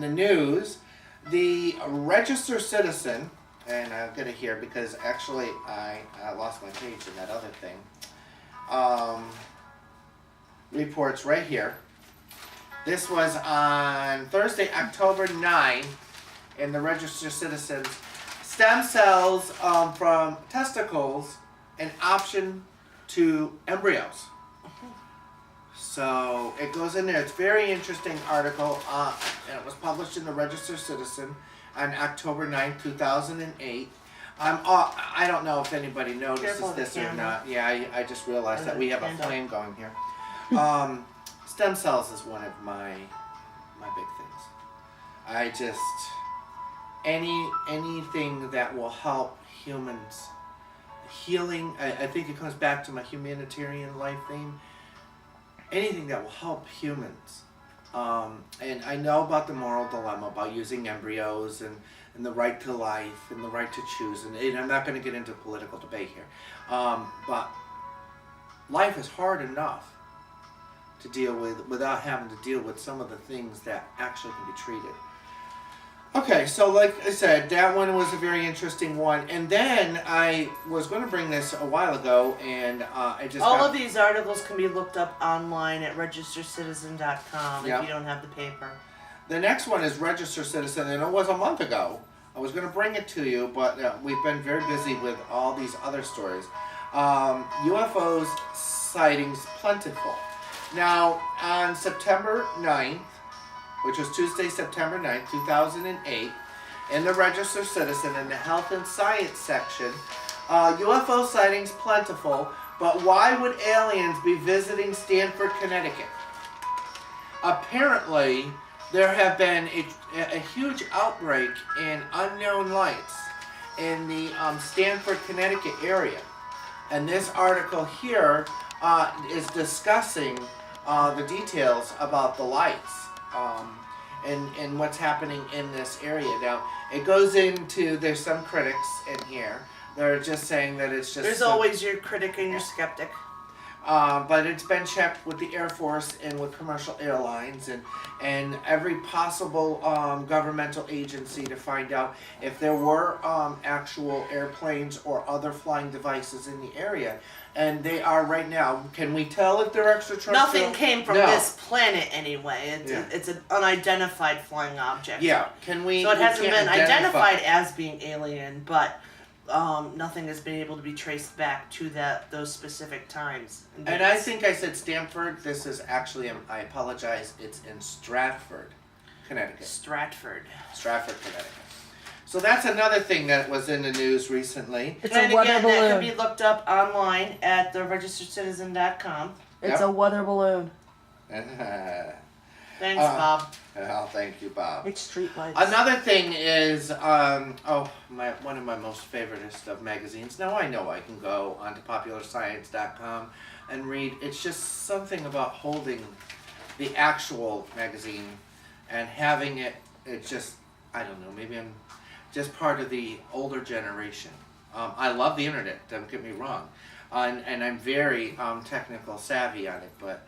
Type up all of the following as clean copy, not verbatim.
the news, the registered citizen, and I'll get it here because actually I lost my page in that other thing. Reports right here. This was on Thursday, October 9, in the registered citizens. Stem cells from testicles, an option to embryos. So it goes in there. It's a very interesting article, and it was published in the Registered Citizen on October 9th, 2008. I don't know if anybody notices this or not. Yeah, I just realized that we have a flame going here. Stem cells is one of my big things. I just anything that will help humans healing. I think it comes back to my humanitarian life theme. Anything that will help humans. And I know about the moral dilemma about using embryos and the right to life and the right to choose. And I'm not going to get into political debate here. But life is hard enough to deal with without having to deal with some of the things that actually can be treated. Okay, so like I said, that one was a very interesting one. And then I was going to bring this a while ago, and I just All of these articles can be looked up online at registercitizen.com if you don't have the paper. The next one is Register Citizen, and it was a month ago. I was going to bring it to you, but we've been very busy with all these other stories. UFOs sightings plentiful. Now, on September 9th, which was Tuesday, September 9th, 2008, in the Register Citizen, in the Health and Science section, UFO sightings plentiful, but why would aliens be visiting Stamford, Connecticut? Apparently, there have been a huge outbreak in unknown lights in the Stamford, Connecticut area. And this article here is discussing the details about the lights. And what's happening in this area. Now, it goes into, there's some critics in here. They're just saying that it's just... There's always your critic and your skeptic. But it's been checked with the Air Force and with commercial airlines and every possible governmental agency to find out if there were actual airplanes or other flying devices in the area. And they are right now. Can we tell if they're extraterrestrial? Nothing came from this planet anyway. It's an unidentified flying object. Yeah. Can we? So it hasn't been identified as being alien, but nothing has been able to be traced back to those specific times. And I think I said Stamford. This is actually, I apologize, it's in Stratford, Connecticut. Stratford, Connecticut. So that's another thing that was in the news recently. It's and a weather balloon. That can be looked up online at theregisteredcitizen.com. It's a weather balloon. Thanks, Bob. Oh, thank you, Bob. It's streetlights. Another thing is, one of my most favoriteest of magazines. Now I know I can go onto popularscience.com and read. It's just something about holding the actual magazine and having it. It just, I don't know. Maybe I'm just part of the older generation. I love the internet. Don't get me wrong, and I'm very technical savvy on it, but.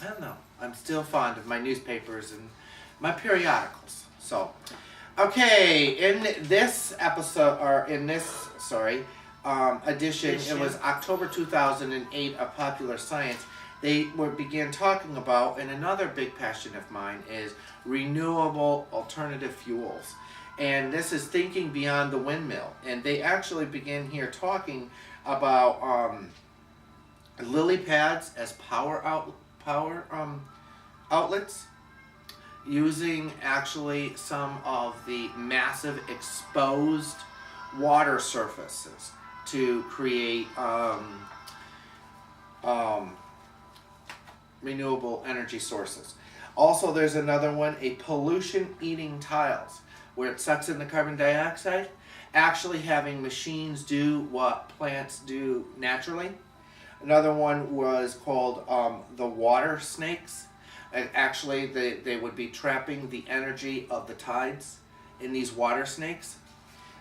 I don't know. I'm still fond of my newspapers and my periodicals. So, okay, in this episode, or in this, edition, it was October 2008 of Popular Science. They began talking about, and another big passion of mine is renewable alternative fuels. And this is thinking beyond the windmill. And they actually begin here talking about lily pads as power outlets, using actually some of the massive exposed water surfaces to create renewable energy sources. Also, there's another one, a pollution-eating tiles, where it sucks in the carbon dioxide, actually having machines do what plants do naturally. Another one was called the water snakes. And actually, they would be trapping the energy of the tides in these water snakes.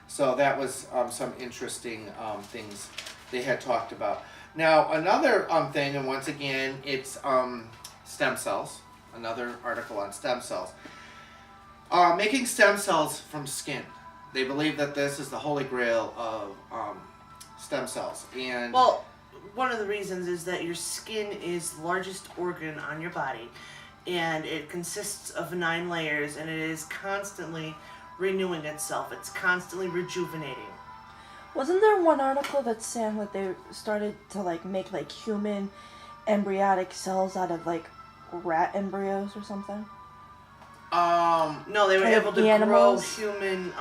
So that was some interesting things they had talked about. Now, another thing, and once again, it's stem cells. Another article on stem cells. Making stem cells from skin. They believe that this is the holy grail of stem cells. And Well, one of the reasons is that your skin is the largest organ on your body, and it consists of 9 layers, and it is constantly renewing itself. It's constantly rejuvenating. Wasn't there one article that saying that they started to like make like human embryonic cells out of like rat embryos or something? No, they were Kind of able to animals? grow human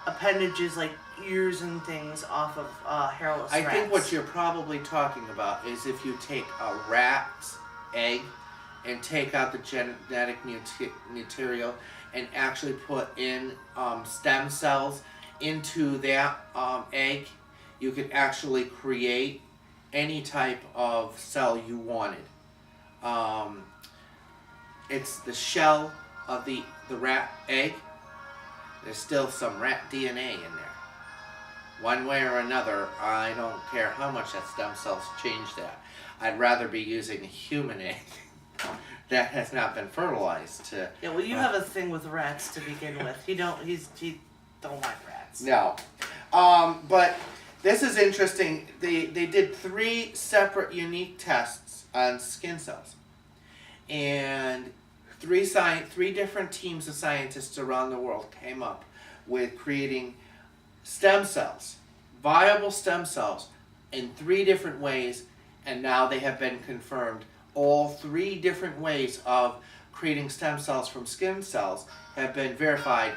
appendages like ears and things off of hairless I rats. think what you're probably talking about is if you take a rat's egg and take out the genetic material and actually put in stem cells into that egg, you could actually create any type of cell you wanted. It's the shell of the rat egg. There's still some rat DNA in there. One way or another, I don't care how much that stem cells change that. I'd rather be using a human egg that has not been fertilized to. Yeah, well, you have a thing with rats to begin with. He don't like rats. No. But this is interesting. They did 3 separate unique tests on skin cells. And 3 different teams of scientists around the world came up with creating stem cells, viable stem cells, in 3 different ways, and now they have been confirmed. All 3 different ways of creating stem cells from skin cells have been verified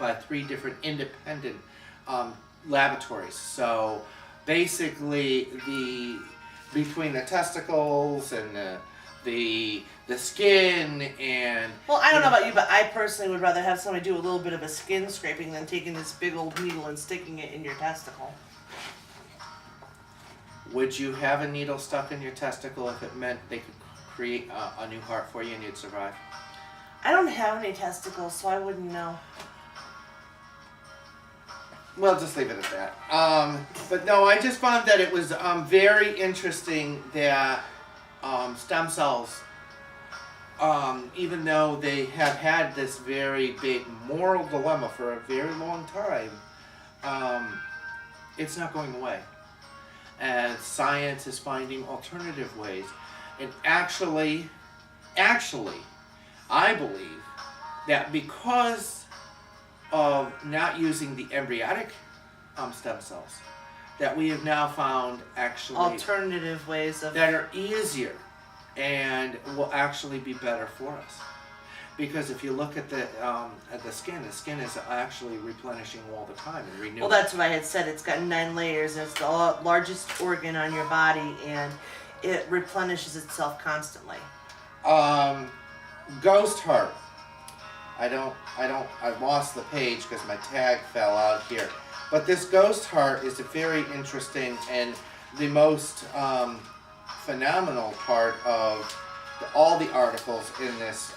by 3 different independent laboratories. So basically, between the testicles and the skin and... Well, I don't know about you, but I personally would rather have somebody do a little bit of a skin scraping than taking this big old needle and sticking it in your testicle. Would you have a needle stuck in your testicle if it meant they could create a new heart for you and you'd survive? I don't have any testicles, so I wouldn't know. Well, just leave it at that. But no, I just found that it was very interesting that stem cells, even though they have had this very big moral dilemma for a very long time, it's not going away. And science is finding alternative ways. And actually, I believe that because of not using the embryonic stem cells, that we have now found actually Alternative ways of... that are easier and will actually be better for us. Because if you look at the skin is actually replenishing all the time and renewing. Well, that's what I had said. It's got 9 layers. And it's the largest organ on your body, and it replenishes itself constantly. Ghost heart. I lost the page because my tag fell out here. But this ghost heart is a very interesting and the most phenomenal part of all the articles in this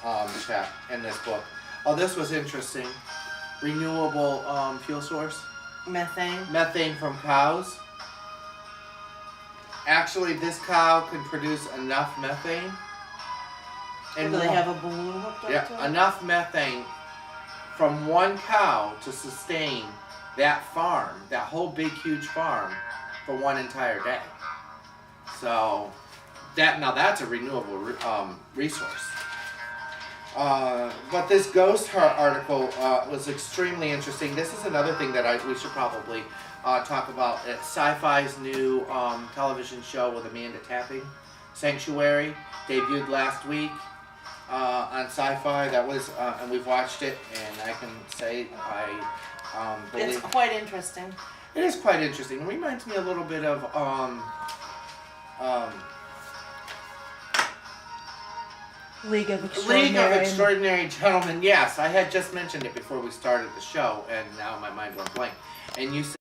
in this book. Oh, this was interesting. Renewable fuel source. Methane. Methane from cows. Actually, this cow can produce enough methane. And do they have a balloon hooked up to it? Yeah, enough methane from one cow to sustain that farm, that whole big huge farm, for one entire day. So that's a renewable resource. But this ghost heart article was extremely interesting. This is another thing that we should probably talk about. It's Sci-Fi's new television show with Amanda Tapping, Sanctuary, debuted last week on Sci-Fi. That was, and we've watched it, and I can say I believe It's quite interesting. it is quite interesting. It reminds me a little bit of League of League of Extraordinary Gentlemen. Yes, I had just mentioned it before we started the show, and now my mind went blank. And you said